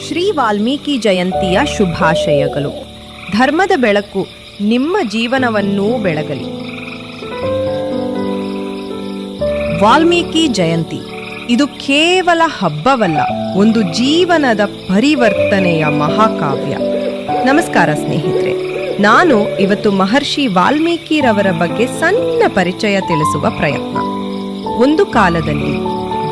ಶ್ರೀ ವಾಲ್ಮೀಕಿ ಜಯಂತಿಯ ಶುಭಾಶಯಗಳು. ಧರ್ಮದ ಬೆಳಕು ನಿಮ್ಮ ಜೀವನವನ್ನೂ ಬೆಳಗಲಿ. ವಾಲ್ಮೀಕಿ ಜಯಂತಿ ಇದು ಕೇವಲ ಹಬ್ಬವಲ್ಲ, ಒಂದು ಜೀವನದ ಪರಿವರ್ತನೆಯ ಮಹಾಕಾವ್ಯ. ನಮಸ್ಕಾರ ಸ್ನೇಹಿತರೆ, ನಾನು ಇವತ್ತು ಮಹರ್ಷಿ ವಾಲ್ಮೀಕಿರವರ ಬಗ್ಗೆ ಸಣ್ಣ ಪರಿಚಯ ತಿಳಿಸುವ ಪ್ರಯತ್ನ. ಒಂದು ಕಾಲದಲ್ಲಿ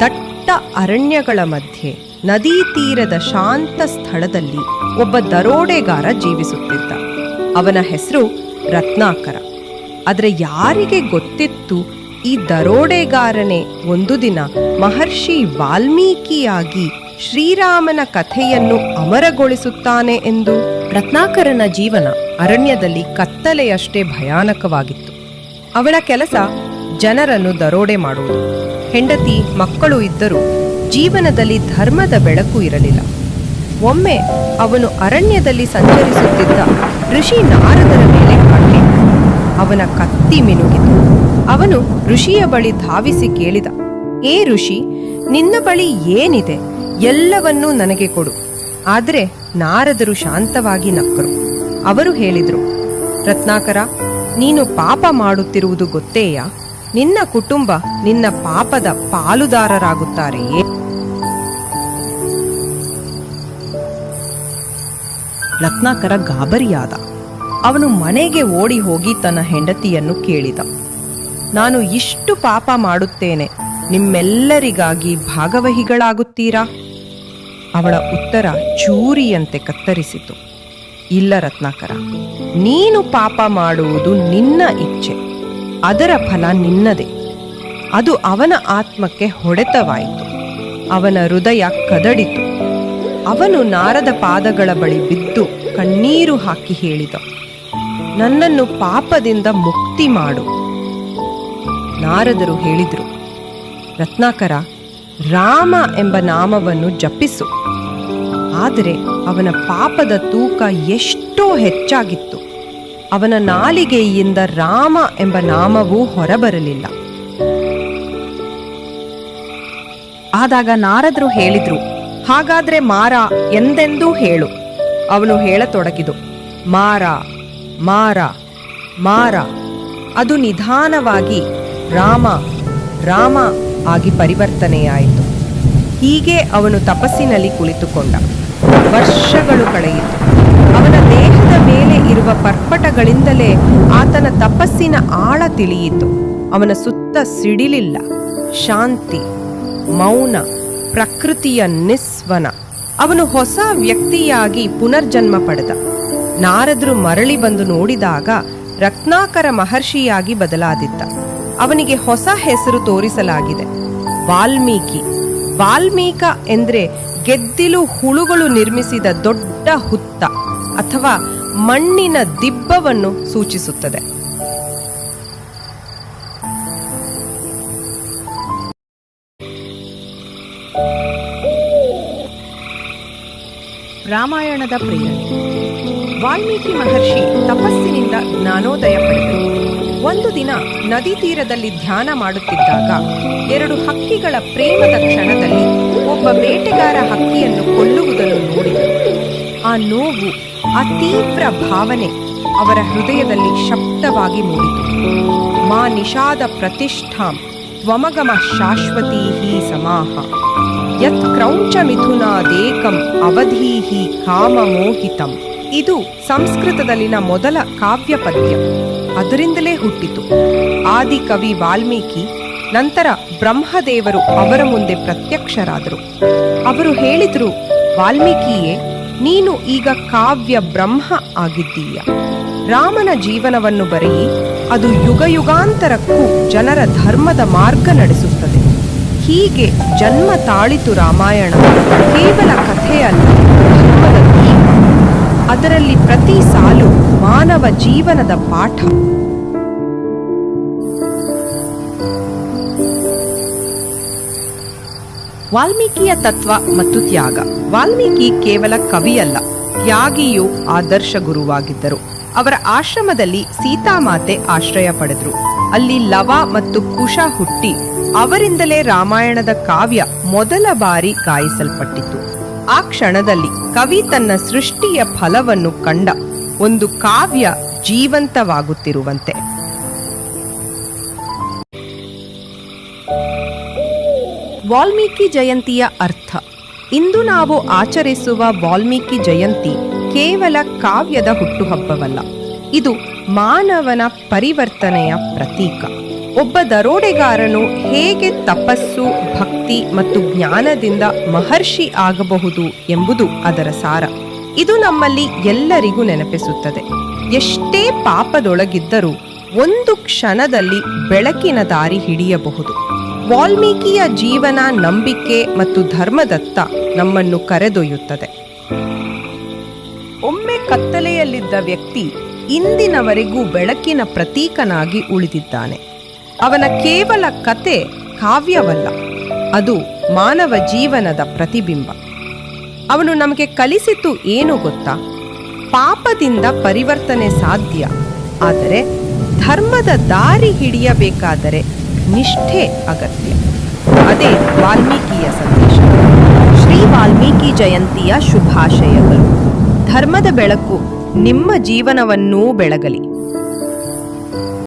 ದಟ್ಟ ಅರಣ್ಯಗಳ ಮಧ್ಯೆ ನದಿ ತೀರದ ಶಾಂತ ಸ್ಥಳದಲ್ಲಿ ಒಬ್ಬ ದರೋಡೆಗಾರ ಜೀವಿಸುತ್ತಿದ್ದ. ಅವನ ಹೆಸರು ರತ್ನಾಕರ. ಆದರೆ ಯಾರಿಗೆ ಗೊತ್ತಿತ್ತು ಈ ದರೋಡೆಗಾರನೇ ಒಂದು ದಿನ ಮಹರ್ಷಿ ವಾಲ್ಮೀಕಿಯಾಗಿ ಶ್ರೀರಾಮನ ಕಥೆಯನ್ನು ಅಮರಗೊಳಿಸುತ್ತಾನೆ ಎಂದು? ರತ್ನಾಕರನ ಜೀವನ ಅರಣ್ಯದಲ್ಲಿ ಕತ್ತಲೆಯಷ್ಟೇ ಭಯಾನಕವಾಗಿತ್ತು. ಅವನ ಕೆಲಸ ಜನರನ್ನು ದರೋಡೆ ಮಾಡುವುದು. ಹೆಂಡತಿ ಮಕ್ಕಳು ಇದ್ದರೂ ಜೀವನದಲ್ಲಿ ಧರ್ಮದ ಬೆಳಕು ಇರಲಿಲ್ಲ. ಒಮ್ಮೆ ಅವನು ಅರಣ್ಯದಲ್ಲಿ ಸಂಚರಿಸುತ್ತಿದ್ದ ಋಷಿ ನಾರದರ ಮೇಲೆ ಕಣ್ಣಿಟ್ಟ. ಅವನ ಕತ್ತಿ ಮಿನುಗಿತು. ಅವನು ಋಷಿಯ ಬಳಿ ಧಾವಿಸಿ ಕೇಳಿದ, ಏ ಋಷಿ, ನಿನ್ನ ಬಳಿ ಏನಿದೆ? ಎಲ್ಲವನ್ನೂ ನನಗೆ ಕೊಡು. ಆದರೆ ನಾರದರು ಶಾಂತವಾಗಿ ನಕ್ಕರು. ಅವರು ಹೇಳಿದರು, ರತ್ನಾಕರ, ನೀನು ಪಾಪ ಮಾಡುತ್ತಿರುವುದು ಗೊತ್ತೇಯಾ? ನಿನ್ನ ಕುಟುಂಬ ನಿನ್ನ ಪಾಪದ ಪಾಲುದಾರರಾಗುತ್ತಾರೆಯೇ? ರತ್ನಾಕರ ಗಾಬರಿಯಾದ. ಅವನು ಮನೆಗೆ ಓಡಿ ಹೋಗಿ ತನ್ನ ಹೆಂಡತಿಯನ್ನು ಕೇಳಿದ, ನಾನು ಇಷ್ಟು ಪಾಪ ಮಾಡುತ್ತೇನೆ, ನಿಮ್ಮೆಲ್ಲರಿಗಾಗಿ ಭಾಗವಹಿಗಳಾಗುತ್ತೀರಾ? ಅವಳ ಉತ್ತರ ಚೂರಿಯಂತೆ ಕತ್ತರಿಸಿತು. ಇಲ್ಲ ರತ್ನಾಕರ, ನೀನು ಪಾಪ ಮಾಡುವುದು ನಿನ್ನ ಇಚ್ಛೆ, ಅದರ ಫಲ ನಿನ್ನದೇ. ಅದು ಅವನ ಆತ್ಮಕ್ಕೆ ಹೊಡೆತವಾಯಿತು. ಅವನ ಹೃದಯ ಕದಡಿತು. ಅವನು ನಾರದ ಪಾದಗಳ ಬಳಿ ಬಿದ್ದು ಕಣ್ಣೀರು ಹಾಕಿ ಹೇಳಿದ, ನನ್ನನ್ನು ಪಾಪದಿಂದ ಮುಕ್ತಿ ಮಾಡು. ನಾರದರು ಹೇಳಿದರು, ರತ್ನಾಕರ, ರಾಮ ಎಂಬ ನಾಮವನ್ನು ಜಪಿಸು. ಆದರೆ ಅವನ ಪಾಪದ ತೂಕ ಎಷ್ಟೋ ಹೆಚ್ಚಾಗಿತ್ತು. ಅವನ ನಾಲಿಗೆಯಿಂದ ರಾಮ ಎಂಬ ನಾಮವೂ ಹೊರಬರಲಿಲ್ಲ. ಆದಾಗ ನಾರದರು ಹೇಳಿದ್ರು, ಹಾಗಾದ್ರೆ ಮಾರ ಎಂದೆಂದೂ ಹೇಳು. ಅವನು ಹೇಳತೊಡಗಿದು, ಮಾರ ಮಾರ ಮಾರ. ಅದು ನಿಧಾನವಾಗಿ ರಾಮ ರಾಮ ಆಗಿ ಪರಿವರ್ತನೆಯಾಯಿತು. ಹೀಗೆ ಅವನು ತಪಸ್ಸಿನಲ್ಲಿ ಕುಳಿತುಕೊಂಡ. ವರ್ಷಗಳು ಕಳೆಯಿತು. ಅವನ ದೇಹದ ಮೇಲೆ ಇರುವ ಪರ್ಪಟಗಳಿಂದಲೇ ಆತನ ತಪಸ್ಸಿನ ಆಳ ತಿಳಿಯಿತು. ಅವನ ಸುತ್ತ ಸಿಡಿಲಿಲ್ಲ, ಶಾಂತಿ, ಮೌನ, ಪ್ರಕೃತಿಯ ನಿಸ್ವನ. ಅವನು ಹೊಸ ವ್ಯಕ್ತಿಯಾಗಿ ಪುನರ್ಜನ್ಮ ಪಡೆದ. ನಾರದರು ಮರಳಿ ಬಂದು ನೋಡಿದಾಗ ರತ್ನಾಕರ ಮಹರ್ಷಿಯಾಗಿ ಬದಲಾದಿದ್ದ. ಅವನಿಗೆ ಹೊಸ ಹೆಸರು ತೋರಿಸಲಾಗಿದೆ, ವಾಲ್ಮೀಕಿ. ವಾಲ್ಮೀಕ ಎಂದ್ರೆ ಗೆದ್ದಿಲು ಹುಳುಗಳು ನಿರ್ಮಿಸಿದ ದೊಡ್ಡ ಹುತ್ತ ಅಥವಾ ಮಣ್ಣಿನ ದಿಬ್ಬವನ್ನು ಸೂಚಿಸುತ್ತದೆ. ರಾಮಾಯಣದ ಪ್ರೇರಣೆ. ವಾಲ್ಮೀಕಿ ಮಹರ್ಷಿ ತಪಸ್ಸಿನಿಂದ ಜ್ಞಾನೋದಯ ಪಡೆದರು. ಒಂದು ದಿನ ನದಿ ತೀರದಲ್ಲಿ ಧ್ಯಾನ ಮಾಡುತ್ತಿದ್ದಾಗ 2 ಹಕ್ಕಿಗಳ ಪ್ರೇಮದ ಕ್ಷಣದಲ್ಲಿ ಒಬ್ಬ ಬೇಟೆಗಾರ ಹಕ್ಕಿಯನ್ನು ಕೊಲ್ಲುವುದನ್ನು ನೋಡಿದರು. ಆ ನೋವು, ಆ ತೀವ್ರ ಭಾವನೆ ಅವರ ಹೃದಯದಲ್ಲಿ ಶಬ್ದವಾಗಿ ಮೂಡಿತು. ಮಾ ನಿಷಾದ ಪ್ರತಿಷ್ಠಾಂ ತ್ವಮಗಮ ಶಾಶ್ವತೀಹಿ ಸಮಾಹ ಯತ್ ಕ್ರೌಂಚ ಮಿಥುನಾದೇಕಂ ಅವಧೀಹಿ ಕಾಮಮೋಹಿತಂ. ಇದು ಸಂಸ್ಕೃತದಲ್ಲಿನ ಮೊದಲ ಕಾವ್ಯ ಪದ್ಯ. ಅದರಿಂದಲೇ ಹುಟ್ಟಿತು. ಆದಿಕವಿ ವಾಲ್ಮೀಕಿ, ನಂತರ ಬ್ರಹ್ಮದೇವರು ಅವರ ಮುಂದೆ ಪ್ರತ್ಯಕ್ಷರಾದರು. ಅವರು ಹೇಳಿದರು, ವಾಲ್ಮೀಕಿಯೇ, ನೀನು ಈಗ ಕಾವ್ಯ ಬ್ರಹ್ಮ ಆಗಿದ್ದೀಯ. ರಾಮನ ಜೀವನವನ್ನು ಬರೆಯಿ, ಅದು ಯುಗಯುಗಾಂತರಕ್ಕೂ ಜನರ ಧರ್ಮದ ಮಾರ್ಗ ನಡೆಸುತ್ತದೆ. ಹೀಗೆ ಜನ್ಮ ತಾಳಿತು ರಾಮಾಯಣ. ಕೇವಲ ಕಥೆಯಲ್ಲ, ಧರ್ಮದ ದೀಪ. ಅದರಲ್ಲಿ ಪ್ರತಿ ಸಾಲು ಮಾನವ ಜೀವನದ ಪಾಠ. ವಾಲ್ಮೀಕಿಯ ತತ್ವ ಮತ್ತು ತ್ಯಾಗ. ವಾಲ್ಮೀಕಿ ಕೇವಲ ಕವಿಯಲ್ಲ, ತ್ಯಾಗಿಯೂ ಆದರ್ಶ ಗುರುವಾಗಿದ್ದರು. ಅವರ ಆಶ್ರಮದಲ್ಲಿ ಸೀತಾಮಾತೆ ಆಶ್ರಯ ಪಡೆದರು. ಅಲ್ಲಿ ಲವ ಮತ್ತು ಕುಶ ಹುಟ್ಟಿ ಅವರಿಂದಲೇ ರಾಮಾಯಣದ ಕಾವ್ಯ ಮೊದಲ ಬಾರಿ ಗಾಯಿಸಲ್ಪಟ್ಟಿತು. ಆ ಕ್ಷಣದಲ್ಲಿ ಕವಿ ತನ್ನ ಸೃಷ್ಟಿಯ ಫಲವನ್ನು ಕಂಡ. ಒಂದು ಕಾವ್ಯ ಜೀವಂತವಾಗುತ್ತಿರುವಂತೆ. ವಾಲ್ಮೀಕಿ ಜಯಂತಿಯ ಅರ್ಥ. ಇಂದು ನಾವು ಆಚರಿಸುವ ವಾಲ್ಮೀಕಿ ಜಯಂತಿ ಕೇವಲ ಕಾವ್ಯದ ಹುಟ್ಟುಹಬ್ಬವಲ್ಲ, ಇದು ಮಾನವನ ಪರಿವರ್ತನೆಯ ಪ್ರತೀಕ. ಒಬ್ಬ ದರೋಡೆಗಾರನು ಹೇಗೆ ತಪಸ್ಸು, ಭಕ್ತಿ ಮತ್ತು ಜ್ಞಾನದಿಂದ ಮಹರ್ಷಿ ಆಗಬಹುದು ಎಂಬುದು ಅದರ ಸಾರ. ಇದು ನಮ್ಮಲ್ಲಿ ಎಲ್ಲರಿಗೂ ನೆನಪಿಸುತ್ತದೆ, ಎಷ್ಟೇ ಪಾಪದೊಳಗಿದ್ದರೂ ಒಂದು ಕ್ಷಣದಲ್ಲಿ ಬೆಳಕಿನ ದಾರಿ ಹಿಡಿಯಬಹುದು. ವಾಲ್ಮೀಕಿಯ ಜೀವನ ನಂಬಿಕೆ ಮತ್ತು ಧರ್ಮದತ್ತ ನಮ್ಮನ್ನು ಕರೆದೊಯ್ಯುತ್ತದೆ. ಒಮ್ಮೆ ಕತ್ತಲೆಯಲ್ಲಿದ್ದ ವ್ಯಕ್ತಿ ಇಂದಿನವರೆಗೂ ಬೆಳಕಿನ ಪ್ರತೀಕನಾಗಿ ಉಳಿದಿದ್ದಾನೆ. ಅವನ ಕೇವಲ ಕತೆ ಕಾವ್ಯವಲ್ಲ, ಅದು ಮಾನವ ಜೀವನದ ಪ್ರತಿಬಿಂಬ. ಅವನು ನಮಗೆ ಕಲಿಸಿತು ಏನು ಗೊತ್ತಾ? ಪಾಪದಿಂದ ಪರಿವರ್ತನೆ ಸಾಧ್ಯ, ಆದರೆ ಧರ್ಮದ ದಾರಿ ಹಿಡಿಯಬೇಕಾದರೆ ನಿಷ್ಠೆ ಅಗತ್ಯ. ಅದೇ ವಾಲ್ಮೀಕಿಯ ಸಂದೇಶ. ಶ್ರೀ ವಾಲ್ಮೀಕಿ ಜಯಂತಿಯ ಶುಭಾಶಯಗಳು. ಧರ್ಮದ ಬೆಳಕು ನಿಮ್ಮ ಜೀವನವನ್ನೂ ಬೆಳಗಲಿ.